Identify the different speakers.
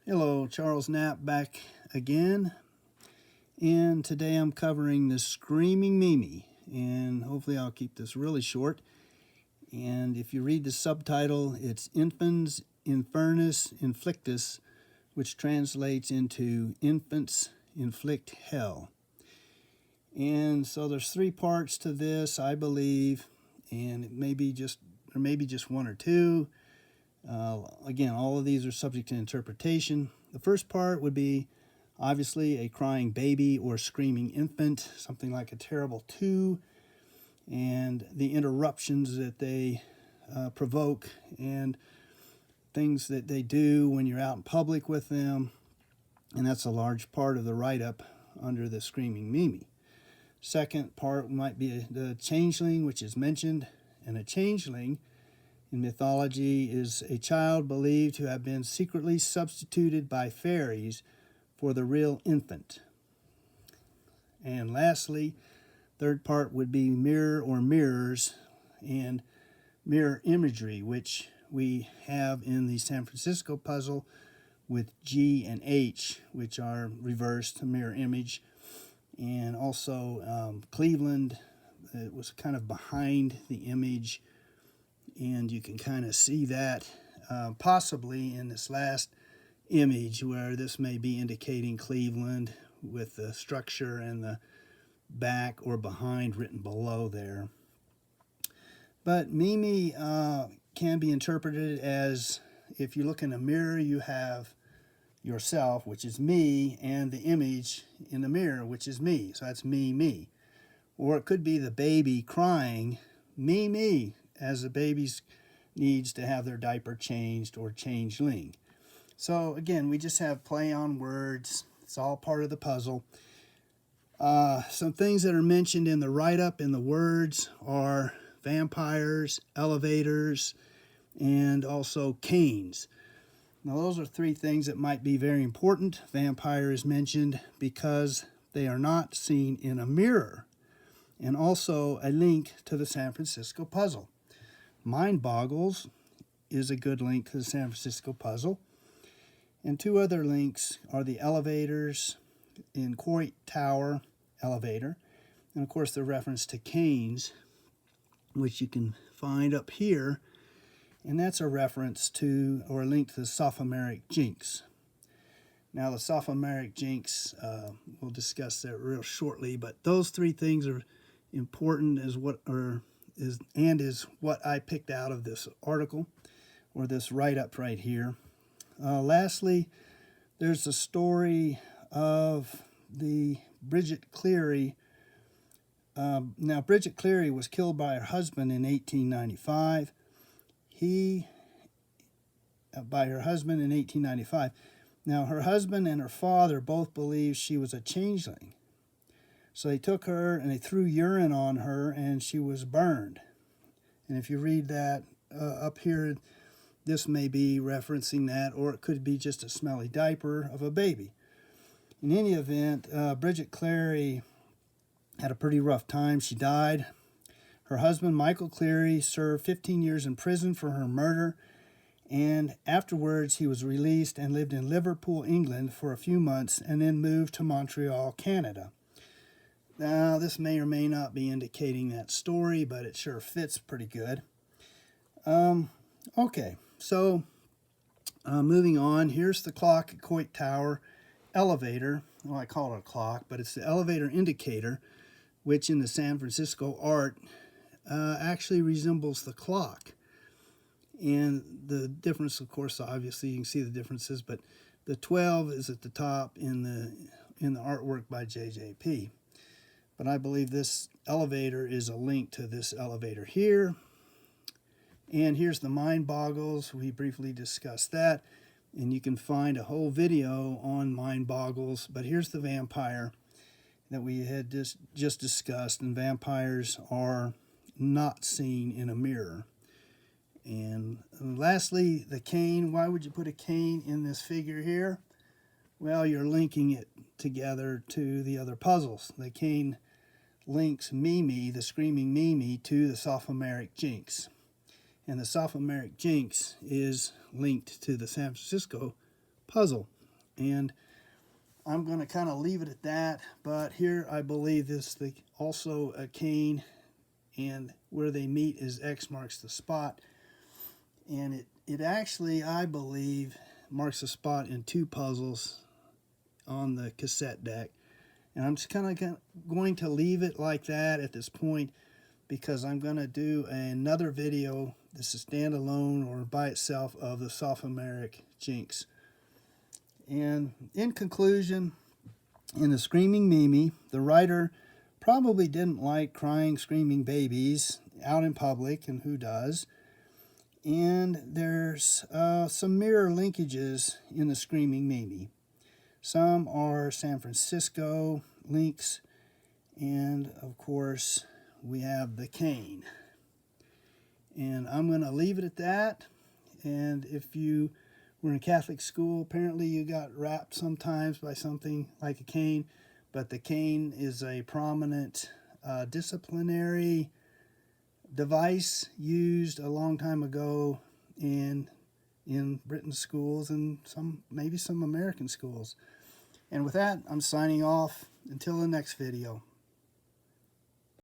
Speaker 1: Hello, Charles Knapp back again, and today I'm covering the Screaming Mimi, and hopefully I'll keep this really short. And if you read the subtitle, it's Infans Infernus Inflictus, which translates into Infants Inflict Hell. And so there's three parts to this, I believe, and it may be just one or two. Again, all of these are subject to interpretation. The first part would be obviously a crying baby or screaming infant, something like a Terrible Two, and the interruptions that they provoke and things that they do when you're out in public with them. And that's a large part of the write-up under the Screaming Mimi. Second part might be the changeling, which is mentioned, and a changeling in mythology is a child believed to have been secretly substituted by fairies for the real infant. And lastly, third part would be mirror or mirrors and mirror imagery, which we have in the San Francisco puzzle with G and H, which are reversed mirror image. And also Cleveland, it was kind of behind the image, and you can kind of see that possibly in this last image, where this may be indicating Cleveland with the structure and the back or behind written below there. But Mimi can be interpreted as, if you look in a mirror, you have yourself, which is me, and the image in the mirror, which is me. So that's me, me. Or it could be the baby crying, me, me, as the baby needs to have their diaper changed, or changeling. So again, we just have play on words. It's all part of the puzzle. Some things that are mentioned in the write-up in the words are vampires, elevators, and also canes. Now those are three things that might be very important. Vampire is mentioned because they are not seen in a mirror, and also a link to the San Francisco puzzle. Mind Boggles is a good link to the San Francisco puzzle. And two other links are the elevators in Coit Tower elevator, and of course the reference to canes, which you can find up here, and that's a reference to, or a link to, the sophomoric jinx. Now the sophomoric jinx, we'll discuss that real shortly, but those three things are important as what is what I picked out of this article, or this write-up right here. Lastly, there's the story of the Bridget Cleary. Now, Bridget Cleary was killed by her husband in 1895. By her husband in 1895. Now, her husband and her father both believed she was a changeling. So they took her and they threw urine on her, and she was burned. And if you read that up here, this may be referencing that, or it could be just a smelly diaper of a baby. In any event, Bridget Cleary had a pretty rough time. She died. Her husband, Michael Cleary, served 15 years in prison for her murder, and afterwards he was released and lived in Liverpool, England for a few months, and then moved to Montreal, Canada. Now, this may or may not be indicating that story, but it sure fits pretty good. Okay, so moving on, here's the clock at Coit Tower elevator. Well, I call it a clock, but it's the elevator indicator, which in the San Francisco art actually resembles the clock. And the difference, of course, obviously you can see the differences, but the 12 is at the top in the artwork by JJP. But I believe this elevator is a link to this elevator here. And here's the Mind Boggles. We briefly discussed that, and you can find a whole video on Mind Boggles. But here's the vampire that we had just discussed, and vampires are not seen in a mirror. And lastly, the cane. Why would you put a cane in this figure here? Well, you're linking it together to the other puzzles. The cane links Mimi, the Screaming Mimi, to the sophomoric jinx. And the sophomoric jinx is linked to the San Francisco puzzle. and I'm going to kind of leave it at that. But here I believe this is also a cane, and where they meet is X marks the spot. And it actually, I believe, marks the spot in 2 puzzles on the cassette deck. And I'm just kind of going to leave it like that at this point, because I'm going to do another video. This is standalone or by itself of the sophomoric jinx. And in conclusion, in the Screaming Mimi, the writer probably didn't like crying, screaming babies out in public, and who does? And there's some mirror linkages in the Screaming Mimi. Some are San Francisco links, and of course we have the cane. And I'm going to leave it at that. And if you were in Catholic school, apparently you got wrapped sometimes by something like a cane, but the cane is a prominent disciplinary device used a long time ago in Britain's schools and maybe some American schools. And with that, I'm signing off. Until the next video.